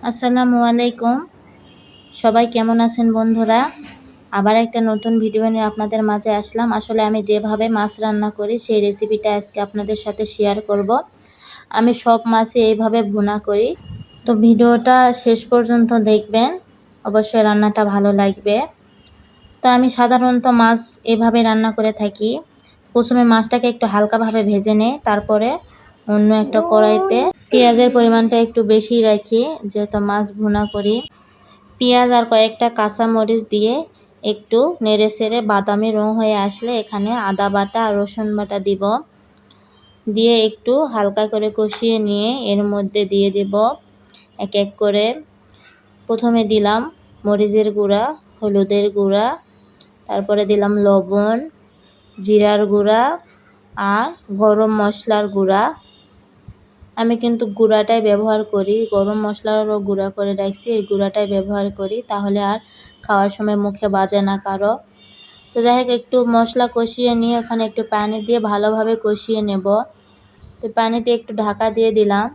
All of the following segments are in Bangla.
আসসালামু আলাইকুম। সবাই কেমন আছেন বন্ধুরা? আবার একটা নতুন ভিডিও নিয়ে আপনাদের মাঝে আসলাম। আসলে আমি যেভাবে মাছ রান্না করি সেই রেসিপিটা আজকে আপনাদের সাথে শেয়ার করব। আমি সব মাছই এইভাবে ভুনা করি। তো ভিডিওটা শেষ পর্যন্ত দেখবেন, অবশ্যই রান্নাটা ভালো লাগবে। তো আমি সাধারণত মাছ এভাবে রান্না করে থাকি। প্রথমে মাছটাকে একটু হালকাভাবে ভেজে নেই, তারপরে অন্য একটা কড়াইতে পেঁয়াজের পরিমাণটা একটু বেশি রাখি, যেহেতু মাছ ভুনা করি। পেঁয়াজ আর কয়েকটা কাঁচামরিচ দিয়ে একটু নেড়েচেড়ে বাদামি রং হয়ে আসলে এখানে আদা বাটা আর রসুন বাটা দিব। দিয়ে একটু হালকা করে কষিয়ে নিয়ে এর মধ্যে দিয়ে দেব এক এক করে। প্রথমে দিলাম মরিচের গুঁড়া, হলুদের গুঁড়া, তারপরে দিলাম লবণ, জিরার গুঁড়া আর গরম মশলার গুঁড়া। আমি কিন্তু গুঁড়াটাই ব্যবহার করি, গরম মশলারও গুঁড়া করে রাখছি, এই গুঁড়াটাই ব্যবহার করি, তাহলে আর খাওয়ার সময় মুখে বাজে না কারো। তো যাই হোক, একটু মশলা কষিয়ে নিয়ে ওখানে একটু পানি দিয়ে ভালোভাবে কষিয়ে নেব। তো পানিতে একটু ঢাকা দিয়ে দিলাম,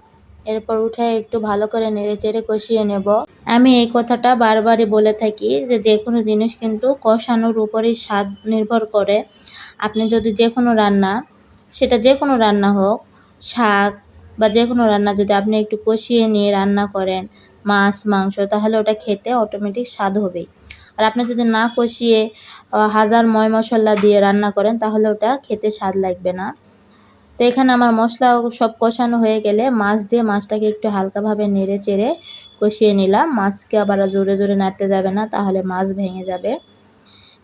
এরপর উঠে একটু ভালো করে নেড়েচেড়ে কষিয়ে নেব। আমি এই কথাটা বারবারই বলে থাকি যে কোনো জিনিস কিন্তু কষানোর উপরেই স্বাদ নির্ভর করে। আপনি যদি যে কোনো রান্না, সেটা যে কোনো রান্না হোক, শাক বা যে কোনো রান্না যদি আপনি একটু কষিয়ে নিয়ে রান্না করেন, মাছ মাংস, তাহলে ওটা খেতে অটোমেটিক স্বাদ হবেই। আর আপনি যদি না কষিয়ে হাজার ময় মশলা দিয়ে রান্না করেন, তাহলে ওটা খেতে স্বাদ লাগবে না। তো এখানে আমার মশলা সব কষানো হয়ে গেলে মাছ দিয়ে মাছটাকে একটু হালকাভাবে নেড়ে চেড়ে কষিয়ে নিলাম। মাছকে আবার জোরে জোরে নাড়তে যাবে না, তাহলে মাছ ভেঙে যাবে।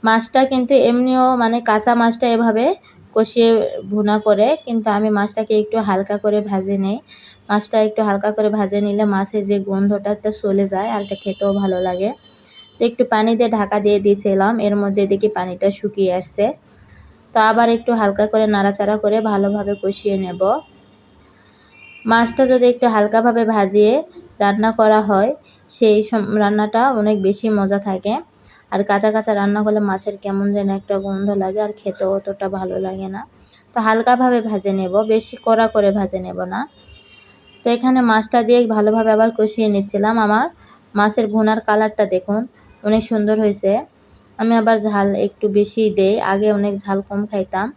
মাছটা কিন্তু এমনিও মানে কাঁচা মাছটা এভাবে কষিয়ে ভুনা করে, কিন্তু আমি মাছটাকে একটু হালকা করে ভেজে নেই। মাছটা একটু হালকা করে ভেজে নিলে মাছের যে গন্ধটা চলে যায়, আর এটা খেতেও ভালো লাগে। তো একটু পানি দিয়ে ঢাকা দিয়ে দিয়েছিলাম, এর মধ্যে দেখি পানিটা শুকিয়ে আসছে। তো আবার একটু হালকা করে নাড়াচাড়া করে ভালোভাবে কষিয়ে নেব। মাছটা যদি একটু হালকাভাবে ভাজিয়ে রান্না করা হয়, সেই রান্নাটা অনেক বেশি মজা থাকে। আর কাঁচা কাঁচা রান্না করলে মাছের কেমন যেন একটা গন্ধ লাগে, আর খেতেও অতটা ভালো লাগে না। তো হালকাভাবে ভেজে নেব, বেশি কড়া করে ভেজে নেব না। তো এখানে মাছটা দিয়ে ভালোভাবে আবার কষিয়ে নিচ্ছিলাম। আমার মাছের ভুনার কালারটা দেখুন, অনেক সুন্দর হয়েছে। আমি আবার ঝাল একটু বেশি দেই, আগে অনেক ঝাল কম খাইতাম।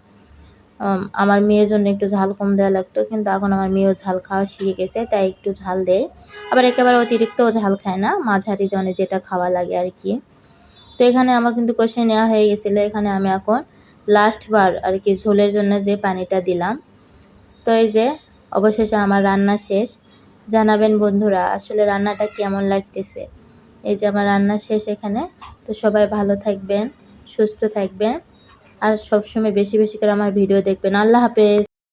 আমার মেয়ের জন্য একটু ঝাল কম দেওয়া লাগতো, কিন্তু এখন আমার মেয়েও ঝাল খাওয়া শিখে গেছে, তাই একটু ঝাল দেয়। আবার একেবারে অতিরিক্তও ঝাল খায় না, মাঝারি জনে যেটা খাওয়া লাগে আর কি। তো এখানে আমার কিন্তু কষিয়ে নেওয়া হয়ে গেছিলো। এখানে আমি এখন লাস্টবার আর কি ঝোলের জন্য যে পানিটা দিলাম। তো এই যে অবশেষে আমার রান্না শেষ। জানাবেন বন্ধুরা আসলে রান্নাটা কেমন লাগতেছে। এই যে আমার রান্না শেষ এখানে। তো সবাই ভালো থাকবেন, সুস্থ থাকবেন, আর সবসময় বেশি বেশি করে আমার ভিডিও দেখবেন। আল্লাহ হাফেজ।